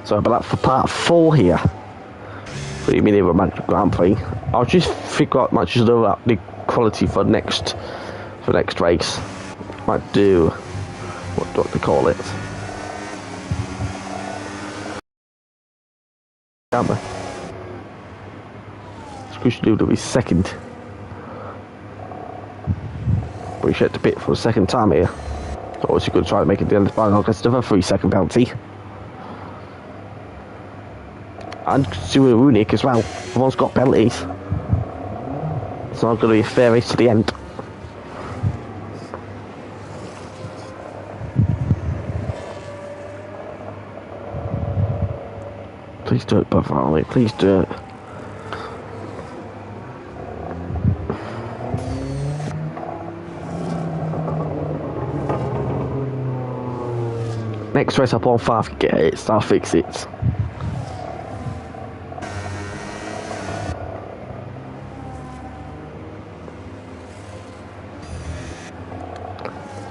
So but that's for part 4 here. For the Emilia Romagna Grand Prix. I'll just figure out much as about the quality for next race. Might do what do they call it? Camera. Christian will be second. But we should to pit for the second time here. So obviously going to try to make it the end of the final. Gets another 3-second penalty. And Unik as well. Everyone's got penalties. It's not going to be a fair race to the end. Please do it, Bavali. Please do it. Next race up on 5, get it, so I'll fix it.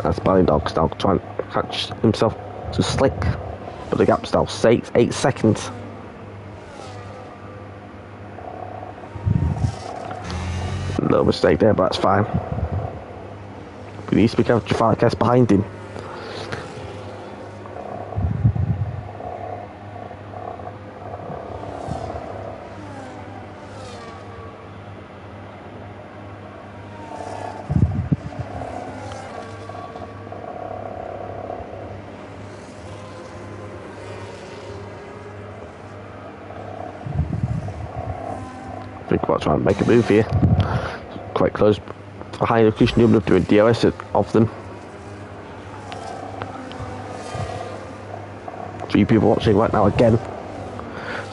That's Dog's now trying to catch himself to Slick, but the gap's now 8 seconds. Little mistake there, but that's fine. We need to be careful Jafar behind him. Think about trying to make a move here. Quite close behind the Christian Imola doing DRS of them. 3 people watching right now again.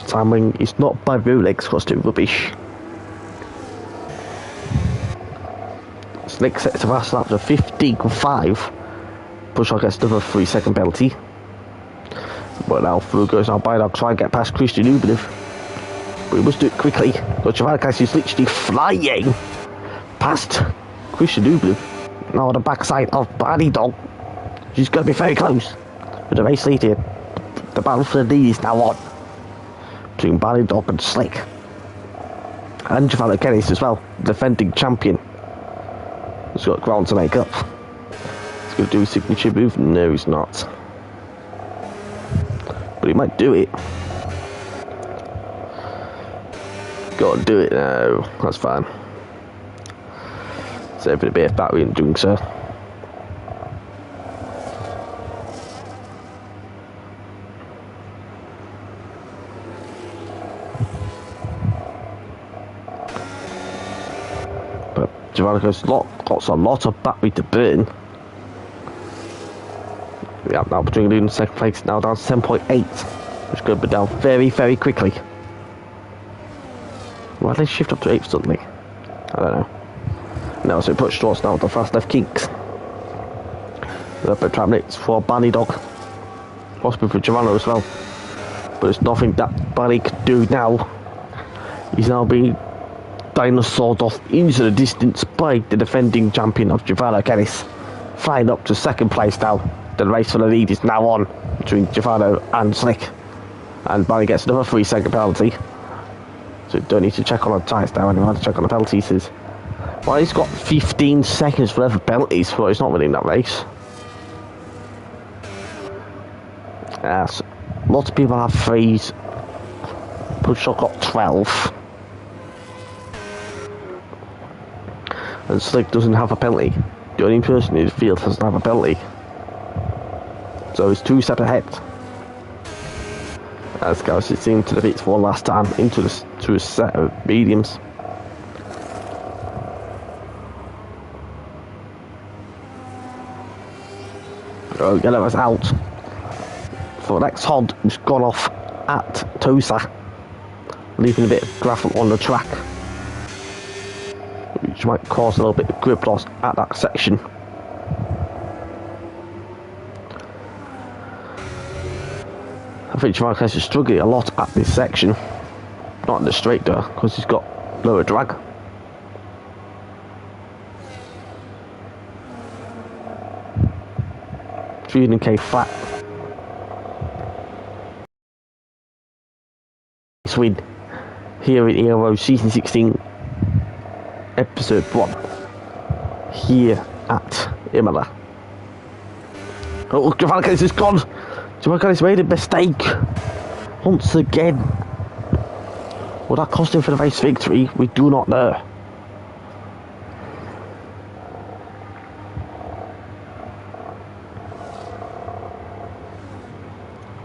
Timing is not by Rolex because it's rubbish. Slick sets a fast lap to 15.5. Push on gets another 3-second penalty. But now through goes now by try and get past Christian Imola. But we must do it quickly. But Javakas is literally flying past Christian Imola. Now on the backside of Barney Dog. She's going to be very close. With the race lead here. The battle for the lead is now on. Between Barney Dog and Slick. And Giovanni Kennis as well. Defending champion. He's got ground to make up. He's going to do a signature move. No, he's not. But he might do it. Gotta do it now. That's fine. Saving a bit of battery in doing so. But Giovanni's got a lot of battery to burn. We have now between leading and second place now down to 10.8, which is going to be down very, very quickly. Why did they shift up to 8 suddenly? I don't know. Now so it puts towards now with the fast left kinks. Up at trap minutes for Barney Dog. Possibly for Giovanni as well. But it's nothing that Barney can do now. He's now being dinosaured off into the distance by the defending champion of Giovanni Kennis. Flying up to second place now. The race for the lead is now on between Giovanni and Slick. And Barney gets another 3-second penalty. So don't need to check on the tyres now anymore, to check on the penalties. Well, he's got 15 seconds worth of penalties, but he's not winning that race. Yes, lots of people have 3s. Pushshot got 12. And Slick doesn't have a penalty. The only person in the field doesn't have a penalty. So it's 2 steps ahead. As guys, it seemed to the pits for one last time into a set of mediums. Oh, yellow was out for next Hod, who's gone off at Tosa, leaving a bit of gravel on the track, which might cause a little bit of grip loss at that section. I think Marquez is struggling a lot at this section. Not in the straight though, because he's got lower drag. K flat. win here in ERO Season 16 Episode 1 here at Imola. Oh, Giovanni is gone. Giovanni's made a mistake once again. Will that cost him for the race victory? We do not know.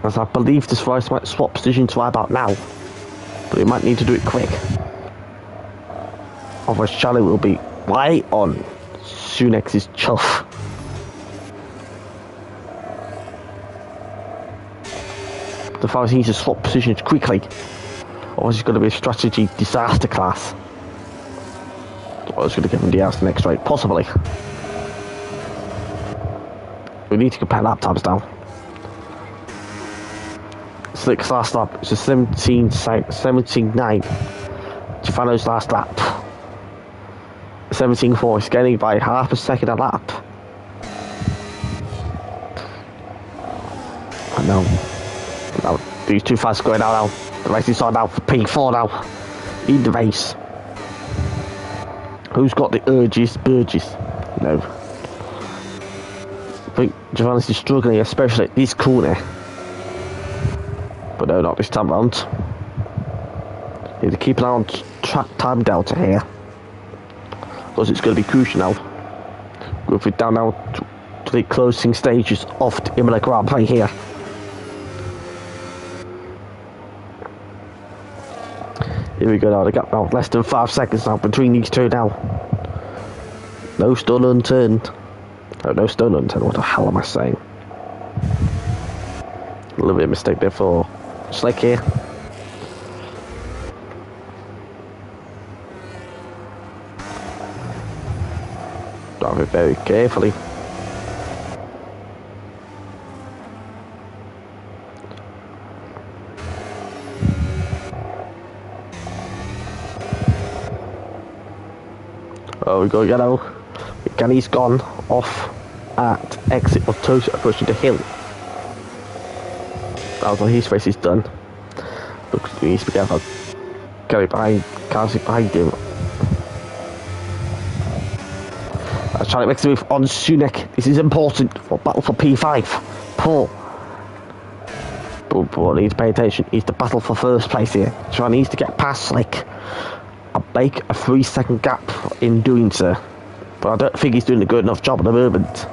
As I believe this race might swap positions right about now, but he might need to do it quick. Otherwise Charlie will be right on Sunex's chuff. The Ferrari needs to swap positions quickly, otherwise it's going to be a strategy disaster class. Or it's going to give him the house the next straight, possibly. We need to compare lap times now. Slick's last lap was a 17.9. Stefano's last lap 17.4. He's getting by half a second a lap. And now these two fast going out now. The race is on now for P4 now in the race. Who's got the urges? Burgess? No. I think Giovanni's is struggling, especially at this corner. But no, not this time round. Need to keep an eye on track time delta here, because it's going to be crucial now. We're down now to the closing stages of the Imola Grand Prix here. Here we go now, the gap now, less than 5 seconds now between these two now. No stone unturned. Oh, no stone unturned, what the hell am I saying? A little bit of mistake there for Slick here. Drive it very carefully. Oh, we got yellow. Ganny's gone off at exit of Tosa, approaching the hill. That was when his race is done. Look, he needs to be careful. Get it behind, can't see behind him. That's trying to make the move on Sunek. This is important for battle for P5. Paul. But what needs to pay attention is the battle for first place here. Trying needs to get past Slick and make a 3-second gap in doing so. But I don't think he's doing a good enough job at the moment.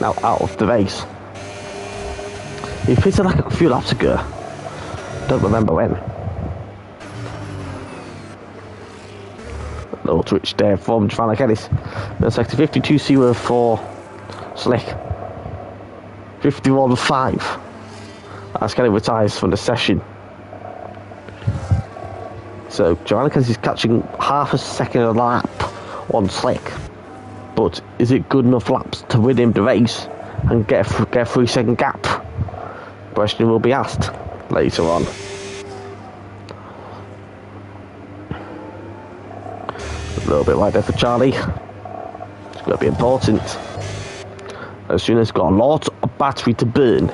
Now out of the race. He pitted like a few laps ago. Don't remember when. A little twitch there from Giovanni Kennis. Sector 52.0 for Slick. 51.5. As Kenny retires from the session. So Giovanni Kennis is catching half a second a lap on Slick. But is it good enough laps to win him the race and get a 3-second gap? Question will be asked later on. A little bit right there for Charlie. It's going to be important. As soon as he's got a lot of battery to burn.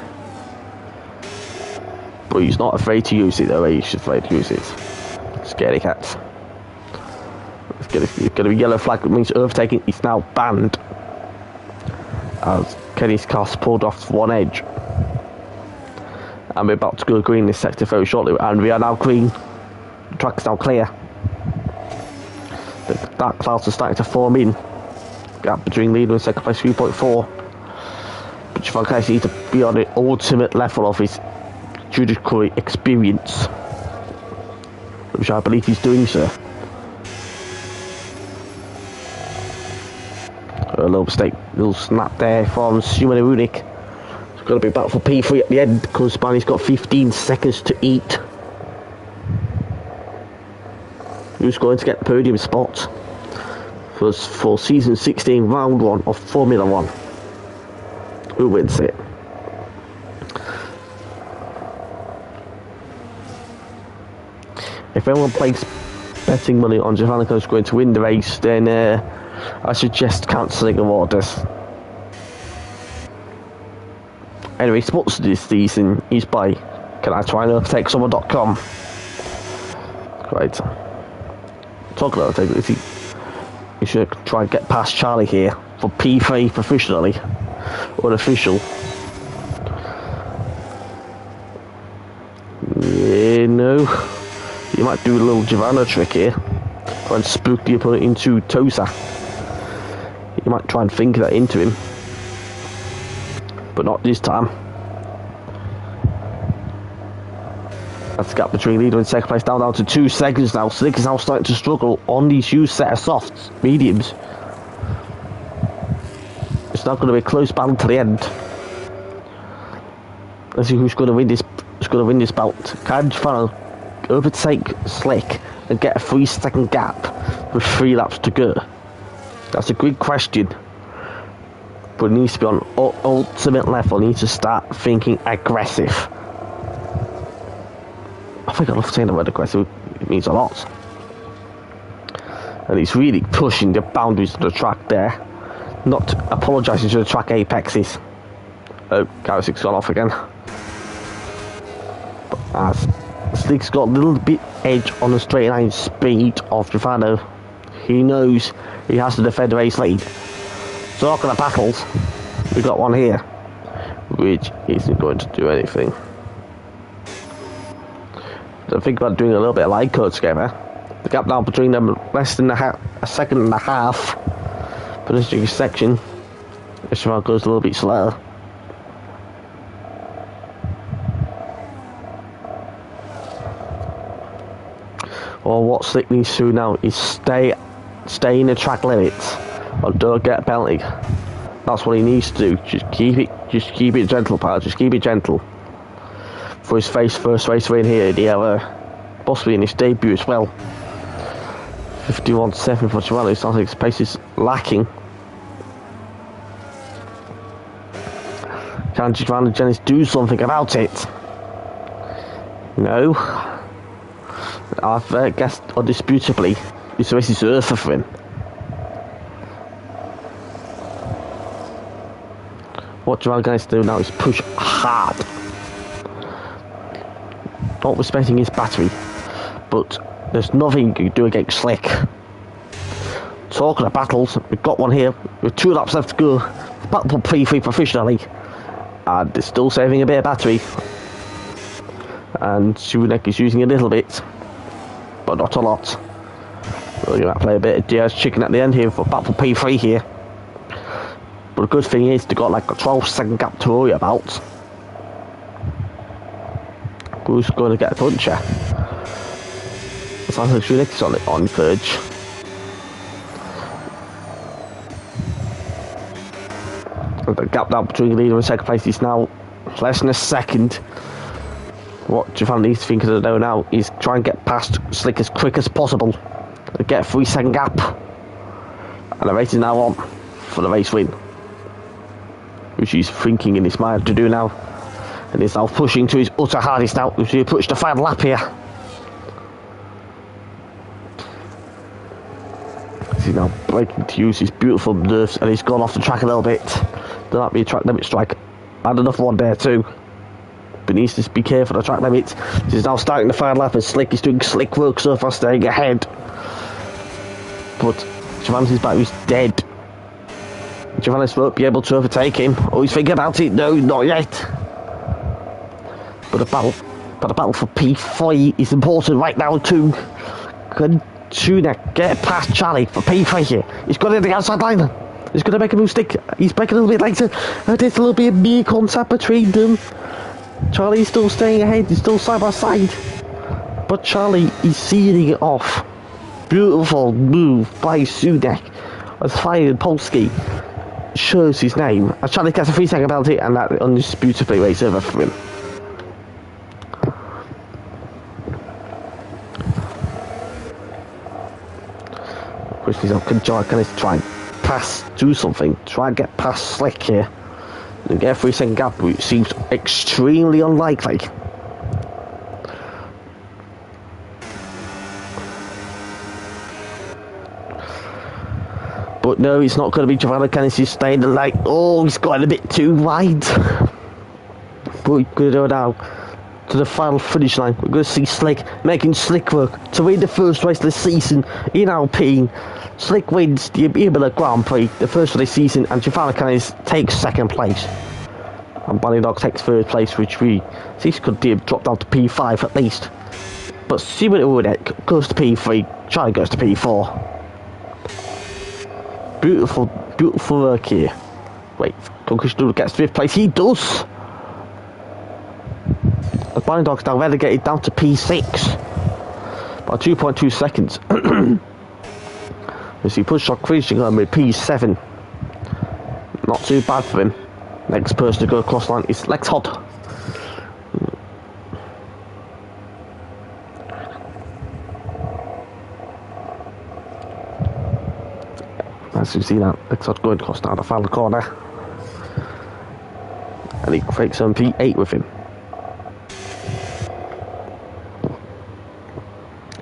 But he's not afraid to use it the way he's afraid to use it. Scaredy cat. It's going to be yellow flag, which means overtaking is now banned. As Kenny's car's pulled off one edge. And we're about to go green in this sector very shortly, and we are now green. The track's now clear. The dark clouds are starting to form in. Gap between leader and second place 3.4. But Giovanni needs to be on the ultimate level of his judicial experience, which I believe he's doing so. A little mistake, little snap there from Emilia Romagna. It's going to be back for P3 at the end because Spani's got 15 seconds to eat. Who's going to get the podium spot for season 16 round 1 of Formula 1? Who wins it? If anyone plays betting money on Giovanni's going to win the race, then I suggest cancelling of orders. Anyway, sponsored this season is by Can I Try and Overtake Someone.com. Right. Talking about overtake, you should try and get past Charlie here for P3 professionally. Unofficial. Yeah, no. You might do a little Giovanna trick here. Try and spook the opponent into Tosa. You might try and think that into him. But not this time. That's the gap between leader and second place down to 2 seconds now. Slick is now starting to struggle on these used set of softs, mediums. It's not going to be a close battle to the end. Let's see who's going to win this. Who's going to win this bout? Can Giovanna overtake Slick and get a 3-second gap with 3 laps to go? That's a good question. But it needs to be on ultimate level. It needs to start thinking aggressive. I think I love saying the word aggressive. It means a lot. And he's really pushing the boundaries of the track there. Not apologising to the track apexes. Oh, Carrot 6 gone off again. But as Slick's got a little bit edge on the straight line speed of Giovanna, he knows he has to defend the race lead. Talking of battles, we've got one here, which isn't going to do anything. So think about doing a little bit of line code together. The gap now between them less than a second and a half for this section. This one goes a little bit slower. Well, what Slick needs to do now is stay in the track limits or don't get a penalty. That's what he needs to do. Just keep it gentle, pal. Just keep it gentle. For his first race win here in the ERO, possibly in his debut as well. 51.7 for Giovanna. Sounds like his pace is lacking. Can Giovanna Jennings do something about it? No. I've guessed undisputably this race is over for him. What Giovanna Jennings do now is push hard. Not respecting his battery, but there's nothing you can do against Slick. Talking of battles, we've got one here with 2 laps left to go. Battle for P3 professionally, and it's still saving a bit of battery. And Sunek is using a little bit, but not a lot. We're going to play a bit of Diaz chicken at the end here for battle for P3 here. But the good thing is they've got like a 12-second gap to worry about. Who's going to get a puncher? It sounds like Sunek on verge. And the gap now between leader and second place is now less than a second. What Giovanna needs to think of now is try and get past Slick as quick as possible and get a 3-second gap. And the race is now on for the race win, which he's thinking in his mind to do now. And he's now pushing to his utter hardest now, which he approached the final lap here. He's now breaking to use his beautiful nerves, and he's gone off the track a little bit. There might be a track limit strike. And another one there too. But he needs to be careful of the track limits. He's now starting the final lap, and Slick is doing slick work so far, staying ahead. But Giovanna's battery's dead. Giovanna won't be able to overtake him. Oh, he's thinking about it. No, not yet. But the battle for P3 is important right now too. Can Sunek get past Charlie for P3 here? He's got it at the outside line. He's going to make a mistake. He's back a little bit later. There's a little bit of mere contact between them. Charlie's still staying ahead. He's still side by side. But Charlie is sealing it off. Beautiful move by Sunek. As fired Polsky shows his name. As Charlie gets a 3-second penalty, and that undisputably race over for him. Can he try and do something? Try and get past Slick here and get a 3-second gap, which seems extremely unlikely. But no, it's not going to be Giovanna Kennedy staying the light. Oh, he's got a bit too wide. But we're going to go now to the final finish line. We're going to see Slick making slick work to win the first race of the season in Alpine. Slick wins the Imola Grand Prix, the first of the season, and Giovanni Canis takes second place. And Bunny Dog takes third place, which we see could drop down to P5 at least. But Simon Uwedek goes to P3, Charlie goes to P4. Beautiful, beautiful work here. Wait, Christian gets fifth place, he does! The Bunny Dog's now relegated down to P6 by 2.2 seconds. You see push shot creasing on with P7. Not too bad for him. Next person to go across line is Lex Hod. As you see that, Lex Hod going across now the final corner. And he creates some P8 with him.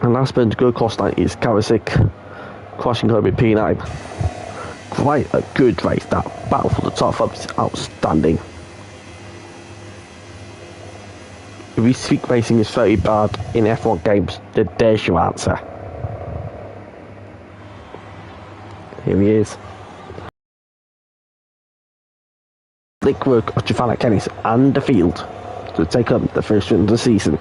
And last person to go across line is Karasik, crashing home with P9. Quite a good race. That battle for the top five is outstanding. If you think racing is very bad in F1 games, then there's your answer. Here he is. Slick work of Giovanni Canis and the field to take up the first win of the season.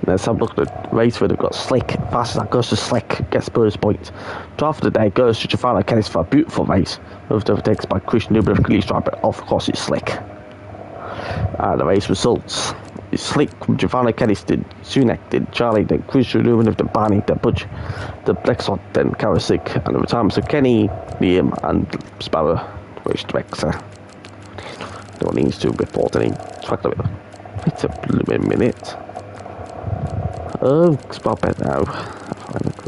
Let's have a look at the race where they've got Slick. Fastest that goes to Slick, gets bonus points. 12th of the day goes to Giovanni Canis for a beautiful race. Overtakes by Christian Newman of Greece Drive, but of course it's Slick. And the race results is Slick from Giovanni Canis, then Sunek, then Charlie, then Christian Newman of the Barney, then Butch, the Blexot, then Karasik, and the retirements of Kenny, Liam, and Sparrow, race director. No one needs to report any track limit. It's a blooming minute. Oh, it's about better now.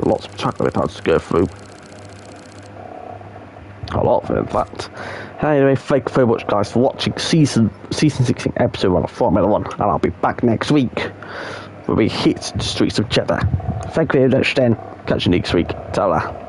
Lots of track limit to go through. A lot of it, in fact. Anyway, thank you very much, guys, for watching season 16 episode 1 of Formula 1, and I'll be back next week where we hit the streets of Jeddah. Thank you very much, then. Catch you next week. Ta-ra.